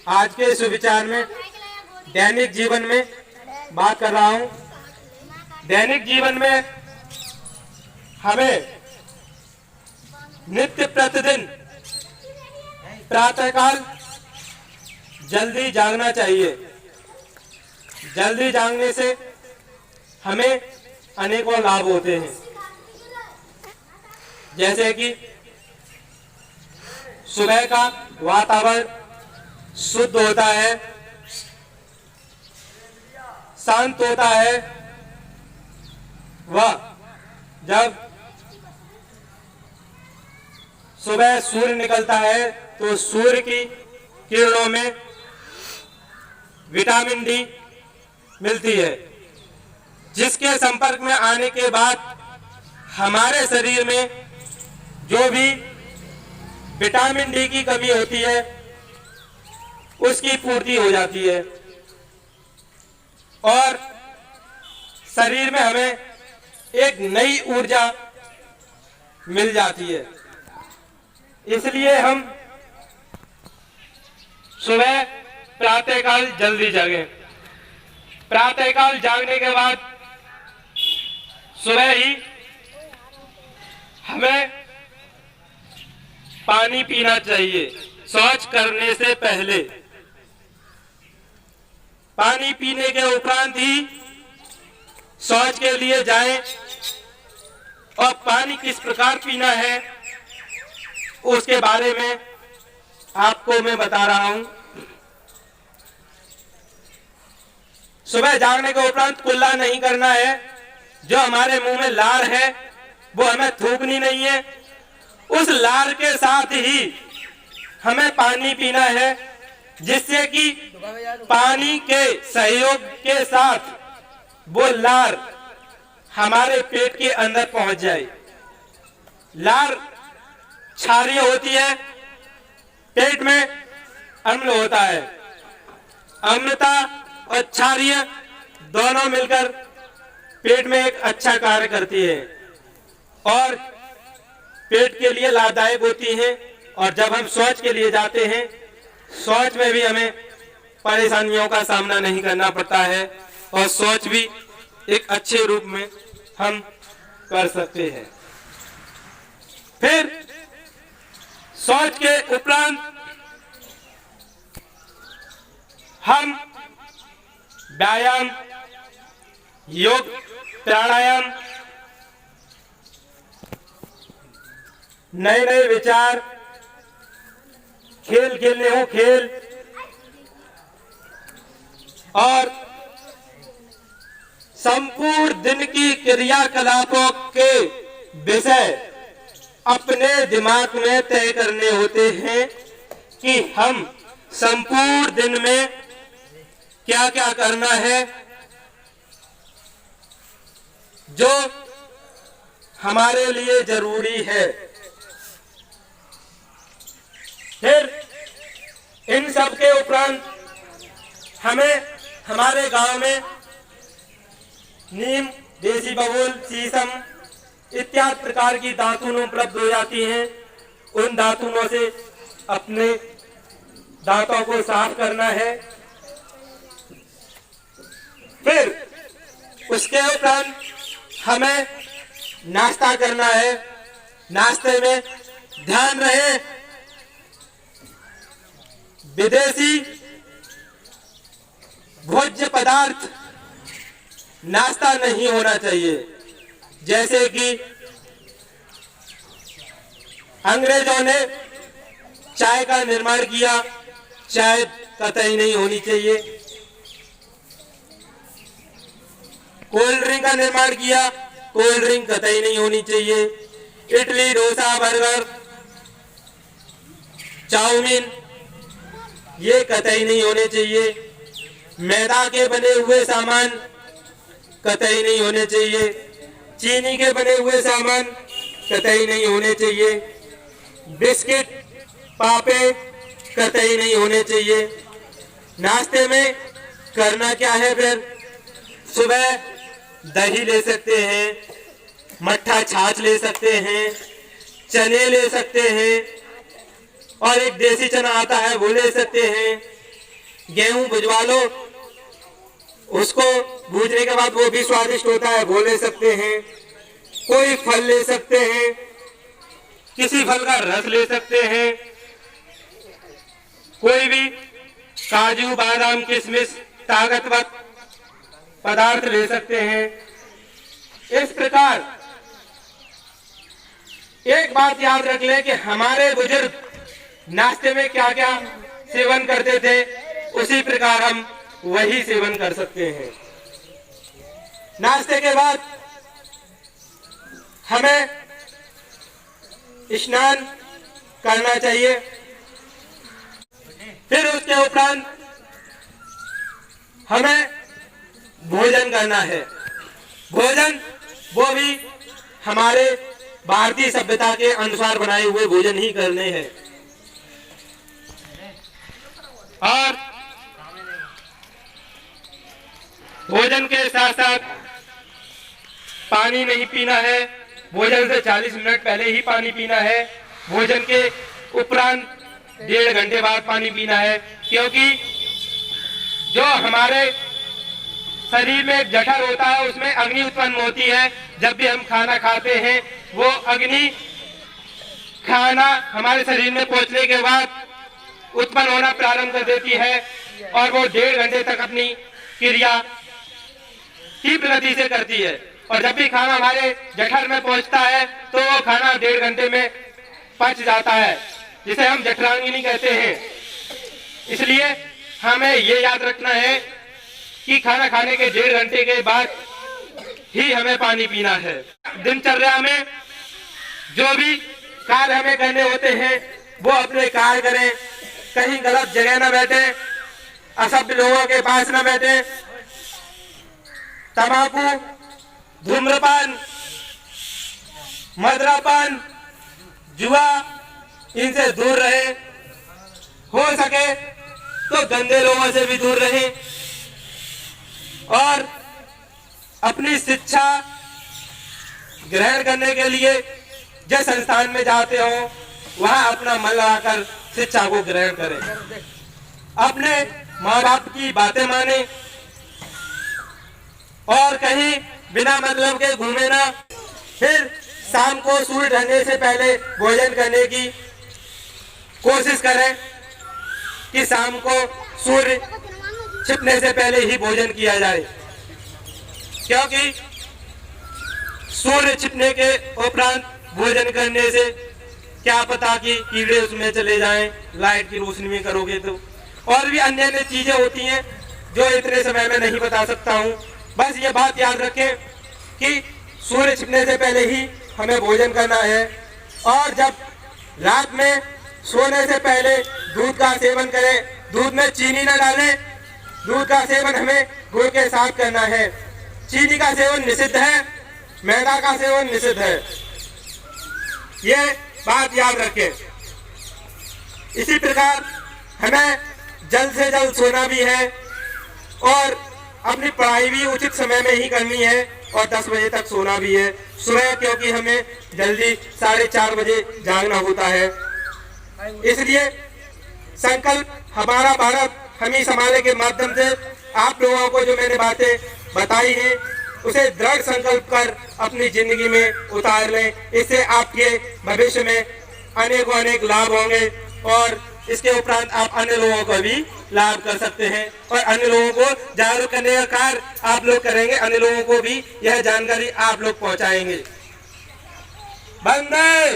आज के सुविचार में दैनिक जीवन में बात कर रहा हूं। दैनिक जीवन में हमें नित्य प्रतिदिन प्रातःकाल जल्दी जागना चाहिए। जल्दी जागने से हमें अनेकों लाभ होते हैं, जैसे कि सुबह का वातावरण शुद्ध होता है, शांत होता है। वह जब सुबह सूर्य निकलता है तो सूर्य की किरणों में विटामिन डी मिलती है, जिसके संपर्क में आने के बाद हमारे शरीर में जो भी विटामिन डी की कमी होती है उसकी पूर्ति हो जाती है और शरीर में हमें एक नई ऊर्जा मिल जाती है। इसलिए हम सुबह प्रातःकाल जल्दी जागें। प्रातःकाल जागने के बाद सुबह ही हमें पानी पीना चाहिए। शौच करने से पहले पानी पीने के उपरांत ही शौच के लिए जाएं और पानी किस प्रकार पीना है उसके बारे में आपको मैं बता रहा हूं। सुबह जागने के उपरांत कुल्ला नहीं करना है। जो हमारे मुंह में लार है वो हमें थूकनी नहीं है। उस लार के साथ ही हमें पानी पीना है, जिससे कि पानी के सहयोग के साथ वो लार हमारे पेट के अंदर पहुंच जाए। लार क्षारीय होती है, पेट में अम्ल होता है। अम्लता और क्षारीय दोनों मिलकर पेट में एक अच्छा कार्य करती है और पेट के लिए लाभदायक होती है। और जब हम शौच के लिए जाते हैं, शौच में भी हमें परेशानियों का सामना नहीं करना पड़ता है और शौच भी एक अच्छे रूप में हम कर सकते हैं। फिर शौच के उपरांत हम व्यायाम, योग, प्राणायाम, नए नए विचार, खेल खेलने हो खेल और संपूर्ण दिन की क्रियाकलापों के विषय अपने दिमाग में तय करने होते हैं कि हम संपूर्ण दिन में क्या क्या करना है, जो हमारे लिए जरूरी है। फिर इन सब के उपरांत हमें हमारे गांव में नीम, देसी बबूल, शीशम इत्यादि प्रकार की दातुन उपलब्ध हो जाती हैं। उन दातुनों से अपने दांतों को साफ करना है। फिर उसके उपरांत हमें नाश्ता करना है। नाश्ते में ध्यान रहे विदेशी भोज्य पदार्थ नाश्ता नहीं होना चाहिए। जैसे कि अंग्रेजों ने चाय का निर्माण किया, चाय कतई नहीं होनी चाहिए। कोल्ड ड्रिंक का निर्माण किया, कोल्ड ड्रिंक कतई नहीं होनी चाहिए। इडली, डोसा, बर्गर, चाउमीन ये कतई नहीं होने चाहिए। मैदा के बने हुए सामान कतई नहीं होने चाहिए। चीनी के बने हुए सामान कतई नहीं होने चाहिए। बिस्किट, पापे कतई नहीं होने चाहिए। नाश्ते में करना क्या है? फिर सुबह दही ले सकते हैं, मट्ठा छाछ ले सकते हैं, चने ले सकते हैं और एक देसी चना आता है वो ले सकते हैं। गेहूं भुजवा लो, उसको भूजने के बाद वो भी स्वादिष्ट होता है, वो ले सकते हैं। कोई फल ले सकते हैं, किसी फल का रस ले सकते हैं, कोई भी काजू बादाम किशमिश ताकतवर पदार्थ ले सकते हैं। इस प्रकार एक बात याद रख ले कि हमारे बुजुर्ग नाश्ते में क्या क्या सेवन करते थे, उसी प्रकार हम वही सेवन कर सकते हैं। नाश्ते के बाद हमें स्नान करना चाहिए, फिर उसके उपरांत हमें भोजन करना है। भोजन वो भी हमारे भारतीय सभ्यता के अनुसार बनाए हुए भोजन ही करने हैं। और भोजन के साथ साथ पानी नहीं पीना है। भोजन से 40 मिनट पहले ही पानी पीना है। भोजन के उपरांत 1.5 घंटे बाद पानी पीना है, क्योंकि जो हमारे शरीर में जठर होता है उसमें अग्नि उत्पन्न होती है। जब भी हम खाना खाते हैं वो अग्नि खाना हमारे शरीर में पहुंचने के बाद उत्पन्न होना प्रारंभ कर देती है और वो 1.5 घंटे तक अपनी क्रिया तीव्र गति से करती है। और जब भी खाना हमारे जठर में पहुंचता है तो वो खाना 1.5 घंटे में पच जाता है, जिसे हम जठरांगिनी कहते हैं। इसलिए हमें ये याद रखना है कि खाना खाने के 1.5 घंटे के बाद ही हमें पानी पीना है। दिनचर्या में जो भी कार्य हमें करने होते हैं वो अपने कार्य करें, कहीं गलत जगह न बैठे, असभ्य लोगों के पास न बैठे, तंबाकू, धूम्रपान, मदिरापान, जुआ, इनसे दूर रहे। हो सके तो गंदे लोगों से भी दूर रहे और अपनी शिक्षा ग्रहण करने के लिए जिस संस्थान में जाते हो वहां अपना मन लगाकर शिक्षा को ग्रहण करें। अपने माँ बाप की बातें माने और कहीं बिना मतलब के घूमे ना। फिर शाम को सूर्य ढलने से पहले भोजन करने की कोशिश करें कि शाम को सूर्य छिपने से पहले ही भोजन किया जाए, क्योंकि सूर्य छिपने के उपरांत भोजन करने से क्या पता कि कीड़े उसमें चले जाएं, लाइट की रोशनी में करोगे तो। और भी अन्य अन्य चीजें होती हैं जो इतने समय में नहीं बता सकता हूँ। बस ये बात याद रखें कि सूर्य छिपने से पहले ही हमें भोजन करना है। और जब रात में सोने से पहले दूध का सेवन करें, दूध में चीनी न डालें। दूध का सेवन हमें गुड़ के साथ करना है। चीनी का सेवन निषिद्ध है, मैदा का सेवन निषिद्ध है, ये बात याद रखें। इसी प्रकार हमें जल्द से जल्द सोना भी है और अपनी पढ़ाई भी उचित समय में ही करनी है और 10 बजे तक सोना भी है सुबह, क्योंकि हमें जल्दी 4:30 बजे जागना होता है। इसलिए संकल्प हमारा भारत हम ही संभाले के माध्यम से आप लोगों को जो मैंने बातें बताई हैं उसे दृढ़ संकल्प कर अपनी जिंदगी में उतार लें। इससे आपके भविष्य में अनेकों अनेक लाभ होंगे और इसके उपरांत आप अन्य लोगों को भी लाभ कर सकते हैं और अन्य लोगों को जागरूक करने का कार्य आप लोग करेंगे। अन्य लोगों को भी यह जानकारी आप लोग पहुंचाएंगे। वंदे